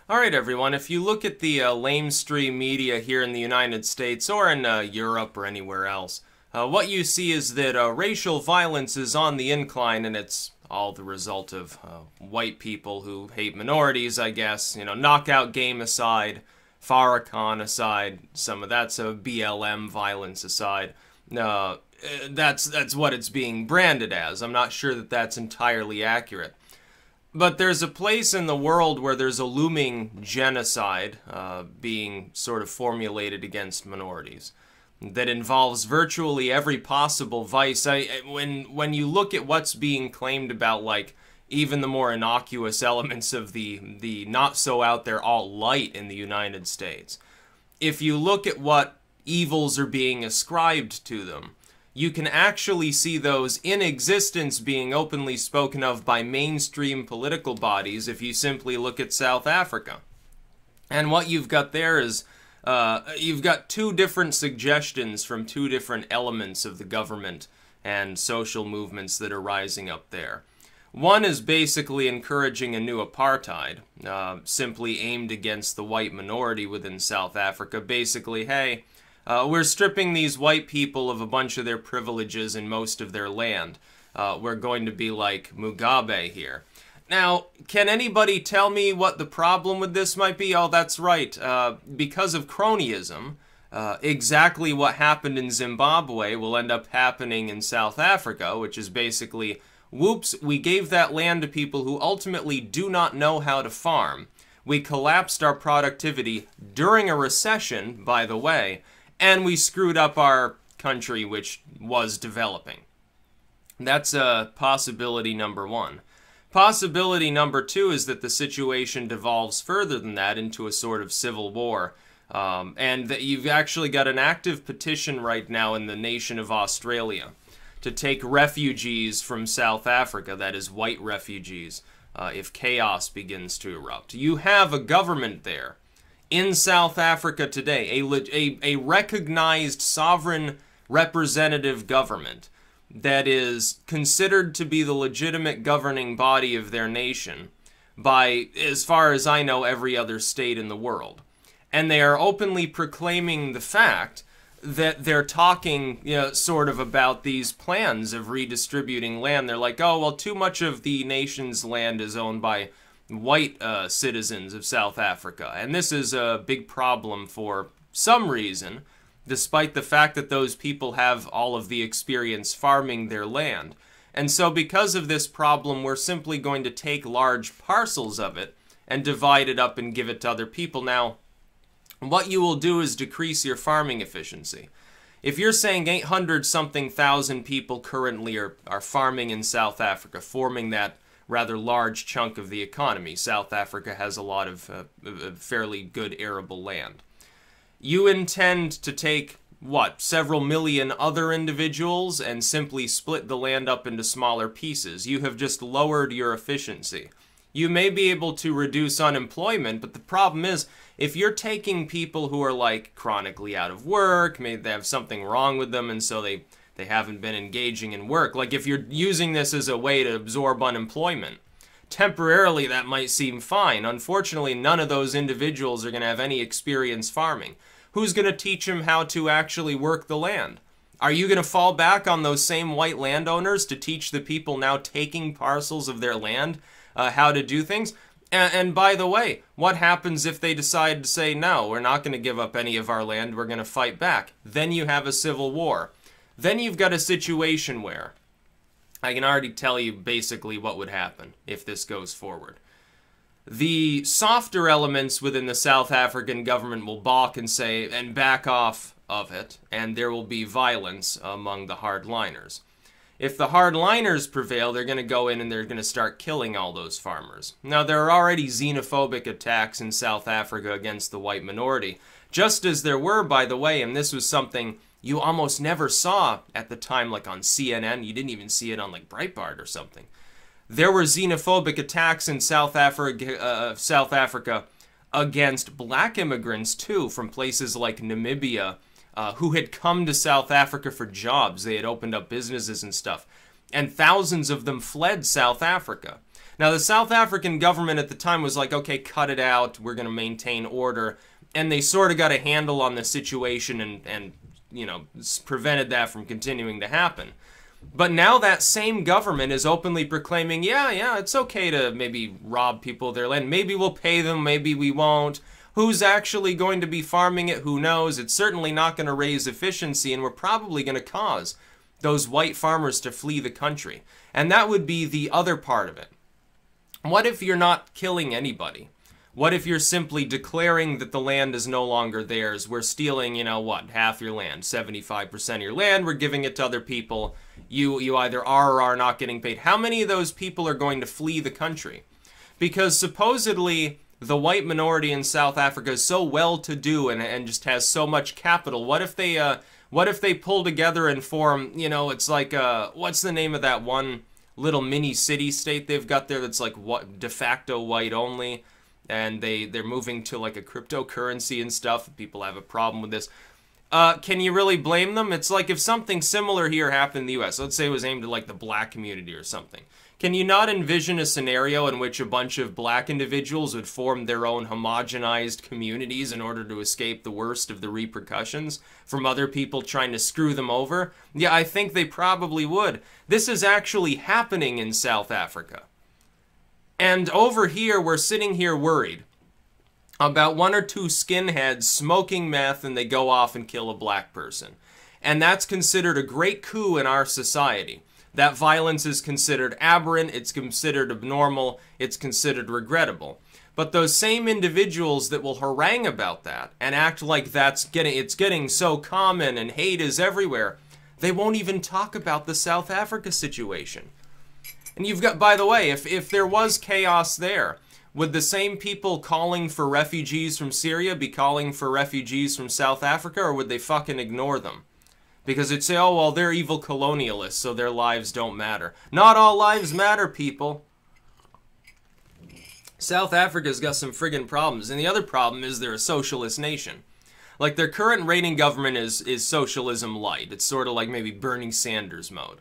Alright everyone, if you look at the lamestream media here in the United States or in Europe or anywhere else, what you see is that racial violence is on the incline, and it's all the result of white people who hate minorities, I guess. You know, knockout game aside, Farrakhan aside, some of that's BLM violence aside. That's what it's being branded as. I'm not sure that that's entirely accurate. But there's a place in the world where there's a looming genocide being sort of formulated against minorities that involves virtually every possible vice. When you look at what's being claimed about, like, even the more innocuous elements of the not so out there alt-light in the United States, if you look at what evils are being ascribed to them, you can actually see those in existence being openly spoken of by mainstream political bodies if you simply look at South Africa. And what you've got there is, you've got two different suggestions from two different elements of the government and social movements that are rising up there. One is basically encouraging a new apartheid, simply aimed against the white minority within South Africa. Basically, hey, we're stripping these white people of a bunch of their privileges and most of their land. We're going to be like Mugabe here. Now, can anybody tell me what the problem with this might be? Oh, that's right. Because of cronyism, exactly what happened in Zimbabwe will end up happening in South Africa, which is basically, whoops, we gave that land to people who ultimately do not know how to farm. We collapsed our productivity during a recession, by the way, and we screwed up our country, which was developing. That's possibility number one. Possibility number two is that the situation devolves further than that into a sort of civil war, and that you've actually got an active petition right now in the nation of Australia to take refugees from South Africa, that is white refugees, if chaos begins to erupt. You have a government there in South Africa today, a recognized sovereign representative government that is considered to be the legitimate governing body of their nation by, as far as I know, every other state in the world. And they are openly proclaiming the fact that they're talking, you know, sort of about these plans of redistributing land. They're like, oh, well, too much of the nation's land is owned by white citizens of South Africa. And this is a big problem for some reason, despite the fact that those people have all of the experience farming their land. And so because of this problem, we're simply going to take large parcels of it and divide it up and give it to other people. Now, what you will do is decrease your farming efficiency. If you're saying 800-something thousand people currently are farming in South Africa, forming that rather large chunk of the economy. South Africa has a lot of fairly good arable land. You intend to take, what, several million other individuals and simply split the land up into smaller pieces. You have just lowered your efficiency. You may be able to reduce unemployment, but the problem is, if you're taking people who are, like, chronically out of work, maybe they have something wrong with them and so they haven't been engaging in work. Like, if you're using this as a way to absorb unemployment, temporarily that might seem fine. Unfortunately, none of those individuals are going to have any experience farming. Who's going to teach them how to actually work the land? Are you going to fall back on those same white landowners to teach the people now taking parcels of their land how to do things? And by the way, what happens if they decide to say, no, we're not going to give up any of our land, we're going to fight back? Then you have a civil war. Then you've got a situation where I can already tell you basically what would happen if this goes forward. The softer elements within the South African government will balk and say, and back off of it, and there will be violence among the hardliners. If the hardliners prevail, they're going to go in and they're going to start killing all those farmers. Now, there are already xenophobic attacks in South Africa against the white minority, just as there were, by the way, and this was something you almost never saw at the time, like on CNN. You didn't even see it on, like, Breitbart or something. There were xenophobic attacks in South Africa against black immigrants, too, from places like Namibia, who had come to South Africa for jobs. They had opened up businesses and stuff. And thousands of them fled South Africa. Now, the South African government at the time was like, okay, cut it out, we're going to maintain order. And they sort of got a handle on the situation and you know, prevented that from continuing to happen. But now that same government is openly proclaiming, yeah, it's okay to maybe rob people of their land. Maybe we'll pay them, maybe we won't. Who's actually going to be farming it? Who knows? It's certainly not going to raise efficiency, and we're probably going to cause those white farmers to flee the country. And that would be the other part of it. What if you're not killing anybody? What if you're simply declaring that the land is no longer theirs? We're stealing, you know what, half your land, 75% of your land, we're giving it to other people. You either are or are not getting paid. How many of those people are going to flee the country? Because supposedly the white minority in South Africa is so well-to-do and just has so much capital. What if they pull together and form, you know, it's like, what's the name of that one little mini city-state they've got there that's like what, de facto white only? And they're moving to like a cryptocurrency and stuff. People have a problem with this. Can you really blame them? It's like if something similar here happened in the US, let's say it was aimed at like the black community or something. Can you not envision a scenario in which a bunch of black individuals would form their own homogenized communities in order to escape the worst of the repercussions from other people trying to screw them over? Yeah, I think they probably would. This is actually happening in South Africa. And over here, we're sitting here worried about one or two skinheads smoking meth and they go off and kill a black person. And that's considered a great coup in our society. That violence is considered aberrant, it's considered abnormal, it's considered regrettable. But those same individuals that will harangue about that and act like it's getting so common and hate is everywhere, they won't even talk about the South Africa situation. And you've got, by the way, if there was chaos there, would the same people calling for refugees from Syria be calling for refugees from South Africa, or would they fucking ignore them? Because they'd say, oh, well, they're evil colonialists, so their lives don't matter. Not all lives matter, people. South Africa's got some friggin' problems, and the other problem is they're a socialist nation. Like, their current reigning government is socialism light. It's sort of like maybe Bernie Sanders mode.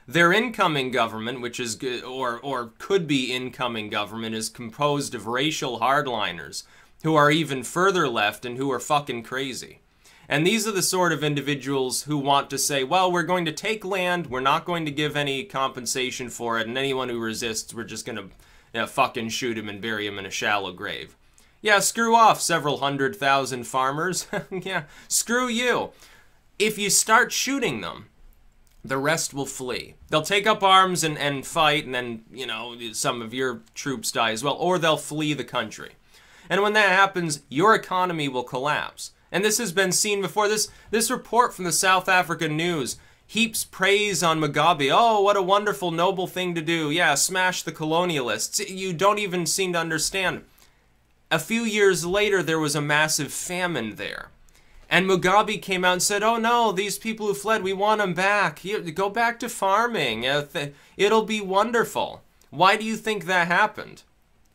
Their incoming government, which is, or could be incoming government, is composed of racial hardliners who are even further left and who are fucking crazy. And these are the sort of individuals who want to say, well, we're going to take land, we're not going to give any compensation for it, and anyone who resists, we're just going to fucking shoot him and bury him in a shallow grave. Yeah, screw off, several 100,000 farmers. Yeah, screw you. If you start shooting them, the rest will flee. They'll take up arms and fight, and then, you know, some of your troops die as well, or they'll flee the country. And when that happens, your economy will collapse. And this has been seen before. This report from the South African News heaps praise on Mugabe. Oh, what a wonderful, noble thing to do. Yeah, smash the colonialists. You don't even seem to understand. A few years later, there was a massive famine there. And Mugabe came out and said, oh no, these people who fled, we want them back. Go back to farming. It'll be wonderful. Why do you think that happened?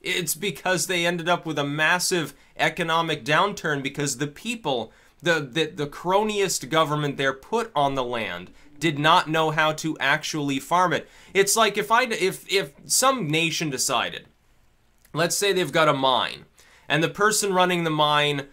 It's because they ended up with a massive economic downturn because the people, the cronyist government there put on the land did not know how to actually farm it. It's like if some nation decided, let's say they've got a mine, and the person running the mine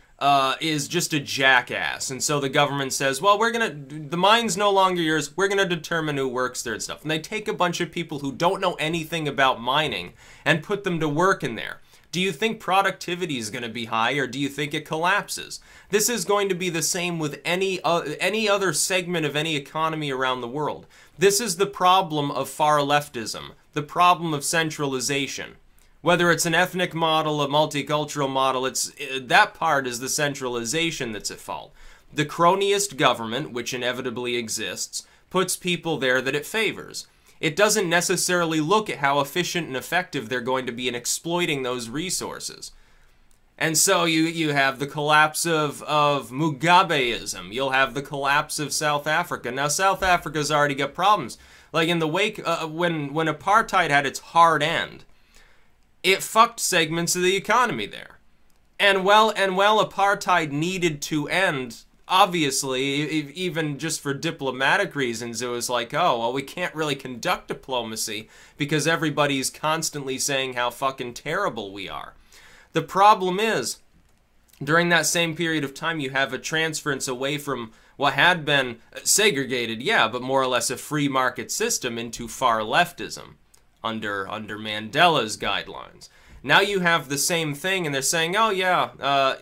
is just a jackass, and so the government says, well, the mine's no longer yours, we're gonna determine who works there and stuff. And they take a bunch of people who don't know anything about mining and put them to work in there. Do you think productivity is gonna be high, or do you think it collapses? This is going to be the same with any other segment of any economy around the world. This is the problem of far leftism, the problem of centralization. Whether it's an ethnic model, a multicultural model, that part is the centralization that's at fault. The cronyist government, which inevitably exists, puts people there that it favors. It doesn't necessarily look at how efficient and effective they're going to be in exploiting those resources. And so you have the collapse of Mugabeism. You'll have the collapse of South Africa. Now, South Africa's already got problems. Like in the wake, when apartheid had its hard end, it fucked segments of the economy there. And while apartheid needed to end, obviously, even just for diplomatic reasons, it was like, oh, well, we can't really conduct diplomacy because everybody's constantly saying how fucking terrible we are. The problem is, during that same period of time, you have a transference away from what had been segregated, yeah, but more or less a free market system into far leftism under Mandela's guidelines. Now you have the same thing, and they're saying, oh yeah,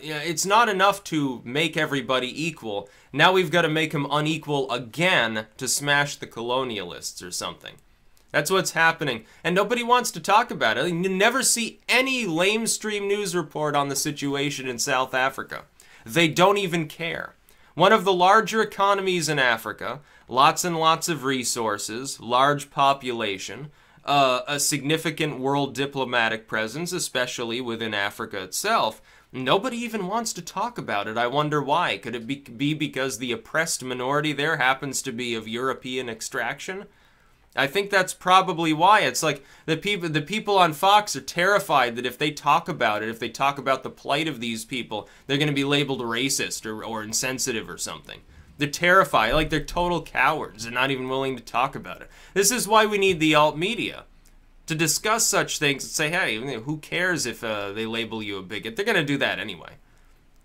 it's not enough to make everybody equal. Now we've got to make them unequal again to smash the colonialists or something. That's what's happening, and nobody wants to talk about it. You never see any lamestream news report on the situation in South Africa. They don't even care. One of the larger economies in Africa, lots and lots of resources, large population, a significant world diplomatic presence, especially within Africa itself. Nobody even wants to talk about it. I wonder why. Could it be because the oppressed minority there happens to be of European extraction? I think that's probably why. It's like the people on Fox are terrified that if they talk about it, if they talk about the plight of these people, they're going to be labeled racist or insensitive or something. They're terrified, like they're total cowards. They're not even willing to talk about it. This is why we need the alt media to discuss such things and say, hey, who cares if they label you a bigot? They're going to do that anyway.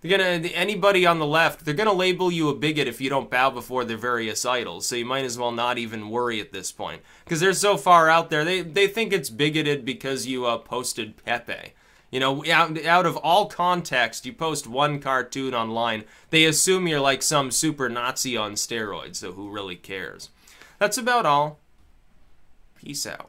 Anybody on the left, they're going to label you a bigot if you don't bow before their various idols, so you might as well not even worry at this point. Because they're so far out there, they think it's bigoted because you posted Pepe. You know, out of all context, you post one cartoon online, they assume you're like some super Nazi on steroids, so who really cares? That's about all. Peace out.